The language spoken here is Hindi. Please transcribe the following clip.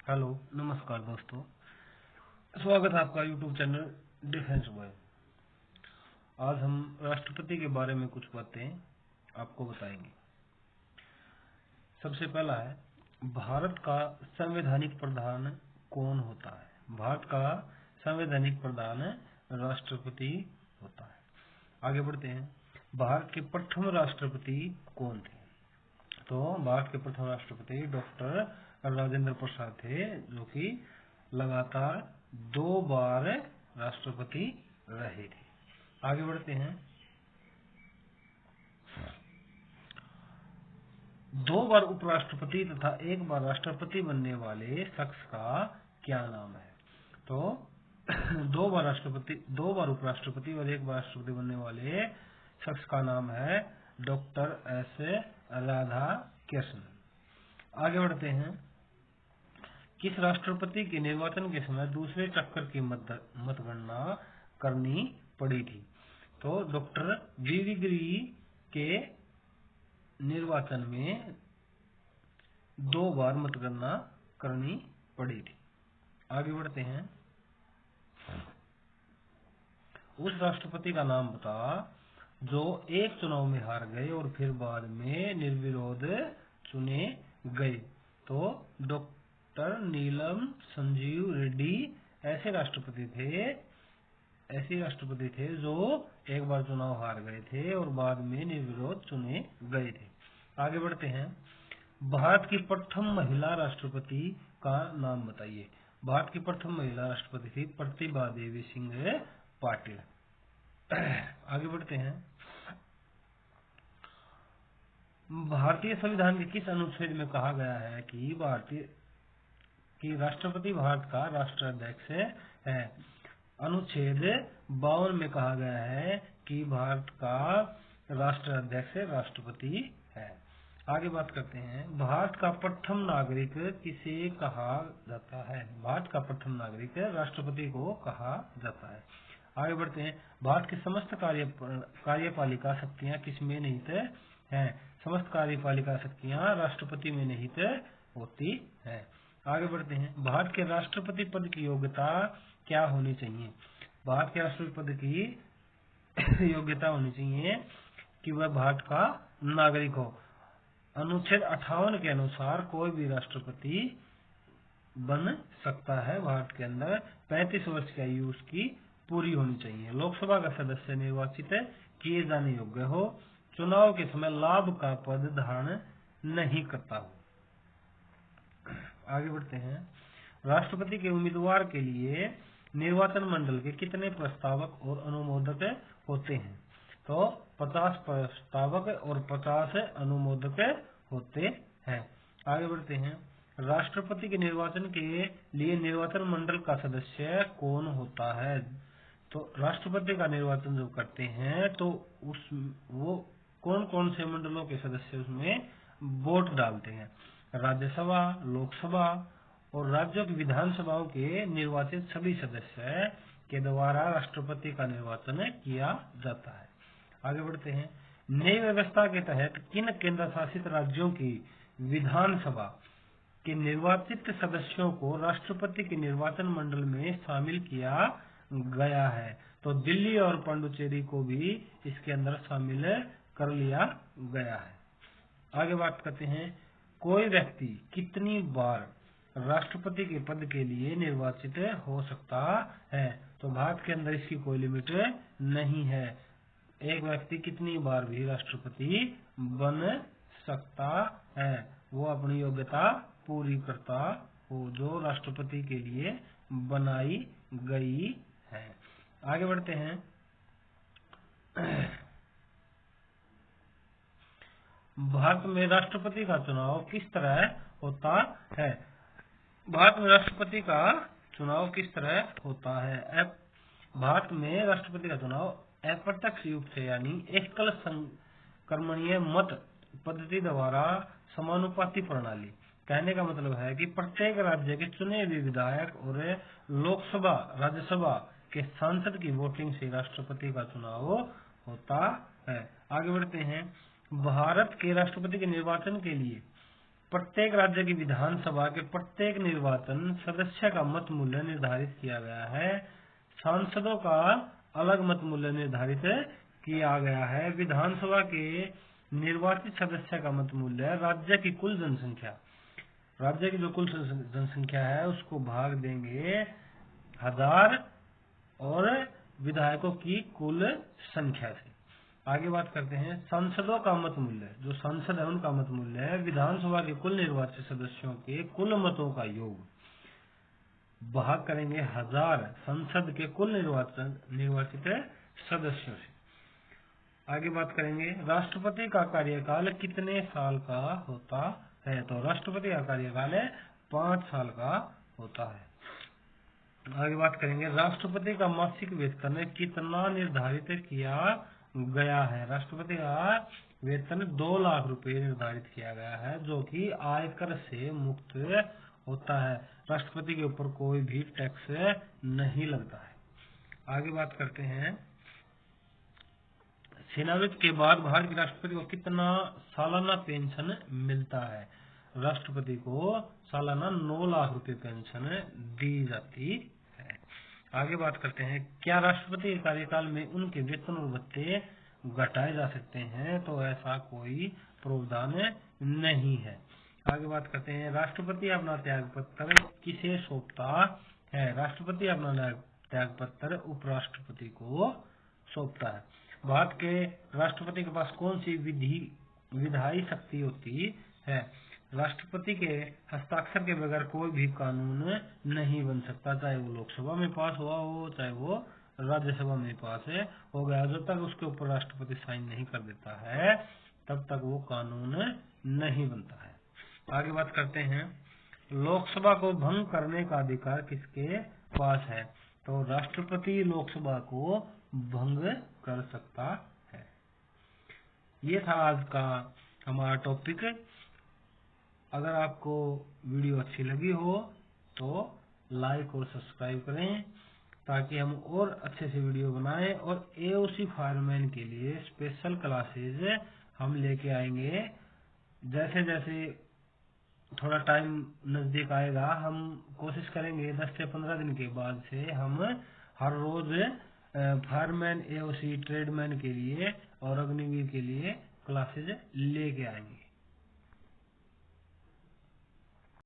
हेलो, नमस्कार दोस्तों। स्वागत है आपका यूट्यूब चैनल डिफेंस बॉय। आज हम राष्ट्रपति के बारे में कुछ बातें आपको बताएंगे। सबसे पहला है, भारत का संवैधानिक प्रधान कौन होता है। भारत का संवैधानिक प्रधान राष्ट्रपति होता है। आगे बढ़ते हैं, भारत के प्रथम राष्ट्रपति कौन थे। तो भारत के प्रथम राष्ट्रपति डॉक्टर राजेंद्र प्रसाद थे, जो कि लगातार 2 बार राष्ट्रपति रहे थे। आगे बढ़ते हैं, 2 बार उपराष्ट्रपति तथा 1 बार राष्ट्रपति बनने वाले शख्स का क्या नाम है। तो 2 बार उपराष्ट्रपति और 1 बार राष्ट्रपति बनने वाले शख्स का नाम है डॉक्टर एस राधाकृष्णन। आगे बढ़ते हैं, किस राष्ट्रपति के निर्वाचन के समय दूसरे चक्कर की मतगणना करनी पड़ी थी। तो डॉक्टर वी.वी. गिरी के निर्वाचन में 2 बार मतगणना करनी पड़ी थी। आगे बढ़ते हैं, उस राष्ट्रपति का नाम बता जो एक चुनाव में हार गए और फिर बाद में निर्विरोध चुने गए। तो डॉक्टर नीलम संजीव रेड्डी ऐसे राष्ट्रपति थे जो एक बार चुनाव हार गए थे और बाद में निर्विरोध चुने गए थे। आगे बढ़ते हैं, भारत की प्रथम महिला राष्ट्रपति का नाम बताइए। भारत की प्रथम महिला राष्ट्रपति थी प्रतिभा देवी सिंह पाटिल। आगे बढ़ते हैं, भारतीय संविधान के किस अनुच्छेद में कहा गया है कि राष्ट्रपति भारत का राष्ट्राध्यक्ष है। अनुच्छेद 52 में कहा गया है कि भारत का राष्ट्राध्यक्ष राष्ट्रपति है। आगे बात करते हैं, भारत का प्रथम नागरिक किसे कहा जाता है। भारत का प्रथम नागरिक राष्ट्रपति को कहा जाता है। आगे बढ़ते हैं, भारत की समस्त कार्यपालिका शक्तियां किसमें निहित हैं। समस्त कार्यपालिका शक्तियां राष्ट्रपति में निहित होती हैं। आगे बढ़ते हैं, भारत के राष्ट्रपति पद की योग्यता क्या होनी चाहिए। भारत के राष्ट्रपति पद की योग्यता होनी चाहिए कि वह भारत का नागरिक हो। अनुच्छेद 58 के अनुसार कोई भी राष्ट्रपति बन सकता है। भारत के अंदर 35 वर्ष की आयु उसकी पूरी होनी चाहिए। लोकसभा का सदस्य निर्वाचित किए जाने योग्य हो। चुनाव के समय लाभ का पद धारण नहीं करता हो। आगे बढ़ते हैं, राष्ट्रपति के उम्मीदवार के लिए निर्वाचन मंडल के कितने प्रस्तावक और अनुमोदक होते हैं। तो 50 प्रस्तावक और 50 अनुमोदक होते हैं। आगे बढ़ते हैं, राष्ट्रपति के निर्वाचन के लिए निर्वाचन मंडल का सदस्य कौन होता है। तो राष्ट्रपति का निर्वाचन जो करते हैं तो वो कौन कौन से मंडलों के सदस्य उसमें वोट डालते हैं। राज्यसभा, लोकसभा और राज्यों की विधानसभाओं के निर्वाचित सभी सदस्य के द्वारा राष्ट्रपति का निर्वाचन किया जाता है। आगे बढ़ते हैं, नई व्यवस्था के तहत किन केंद्र शासित राज्यों की विधानसभा के निर्वाचित सदस्यों को राष्ट्रपति के निर्वाचन मंडल में शामिल किया गया है। तो दिल्ली और पुडुचेरी को भी इसके अंदर शामिल कर लिया गया है। आगे बात करते हैं, कोई व्यक्ति कितनी बार राष्ट्रपति के पद के लिए निर्वाचित हो सकता है। तो भारत के अंदर इसकी कोई लिमिट नहीं है। एक व्यक्ति कितनी बार भी राष्ट्रपति बन सकता है, वो अपनी योग्यता पूरी करता हो जो राष्ट्रपति के लिए बनाई गई है। आगे बढ़ते हैं, भारत में राष्ट्रपति का चुनाव किस तरह होता है। भारत में राष्ट्रपति का चुनाव किस तरह होता है। भारत में राष्ट्रपति का चुनाव अप्रत्यक्ष रूप से यानी एकल संक्रमणीय मत पद्धति द्वारा समानुपाती प्रणाली। कहने का मतलब है कि प्रत्येक राज्य के चुने हुए विधायक और लोकसभा राज्यसभा के सांसद की वोटिंग से राष्ट्रपति का चुनाव होता है। आगे बढ़ते हैं, भारत के राष्ट्रपति के निर्वाचन के लिए प्रत्येक राज्य की विधानसभा के प्रत्येक निर्वाचन सदस्य का मत मूल्य निर्धारित किया गया है। सांसदों का अलग मत मूल्य निर्धारित किया गया है। विधानसभा के निर्वाचित सदस्य का मत मूल्य राज्य की कुल जनसंख्या, राज्य की जो कुल जनसंख्या है उसको भाग देंगे 1000 और विधायकों की कुल संख्या से। आगे बात करते हैं सांसदों का मत मूल्य, जो सांसद है उनका मत मूल्य है विधानसभा के कुल निर्वाचित सदस्यों के कुल मतों का योग, भाग करेंगे 1000 संसद के कुल निर्वाचित सदस्यों से। आगे बात करेंगे राष्ट्रपति का कार्यकाल कितने साल का होता है, तो राष्ट्रपति का कार्यकाल 5 साल का होता है। आगे बात करेंगे राष्ट्रपति का मासिक वेतन कितना निर्धारित किया गया है। राष्ट्रपति का वेतन 2 लाख रुपए निर्धारित किया गया है, जो कि आयकर से मुक्त होता है। राष्ट्रपति के ऊपर कोई भी टैक्स नहीं लगता है। आगे बात करते हैं सेवानिवृत्ति के बाद भारत के राष्ट्रपति को कितना सालाना पेंशन मिलता है। राष्ट्रपति को सालाना 9 लाख रुपए पेंशन दी जाती है। आगे बात करते हैं क्या राष्ट्रपति के कार्यकाल में उनके वेतन और भत्ते घटाए जा सकते हैं, तो ऐसा कोई प्रावधान नहीं है। आगे बात करते हैं राष्ट्रपति अपना त्याग पत्र किसे सौंपता है। राष्ट्रपति अपना त्याग पत्र उपराष्ट्रपति को सौंपता है। भारत के राष्ट्रपति के पास कौन सी विधायी शक्ति होती है। राष्ट्रपति के हस्ताक्षर के बगैर कोई भी कानून नहीं बन सकता, चाहे वो लोकसभा में पास हुआ हो चाहे वो राज्यसभा में पास हो गया। जब तक उसके ऊपर राष्ट्रपति साइन नहीं कर देता है तब तक वो कानून नहीं बनता है। आगे बात करते हैं लोकसभा को भंग करने का अधिकार किसके पास है, तो राष्ट्रपति लोकसभा को भंग कर सकता है। ये था आज का हमारा टॉपिक। अगर आपको वीडियो अच्छी लगी हो तो लाइक और सब्सक्राइब करें ताकि हम और अच्छे से वीडियो बनाएं और एओसी फायरमैन के लिए स्पेशल क्लासेज हम लेके आएंगे। जैसे जैसे थोड़ा टाइम नजदीक आएगा हम कोशिश करेंगे 10 से 15 दिन के बाद से हम हर रोज फायरमैन एओसी ट्रेडमैन के लिए और अग्निवीर के लिए क्लासेज लेके आएंगे।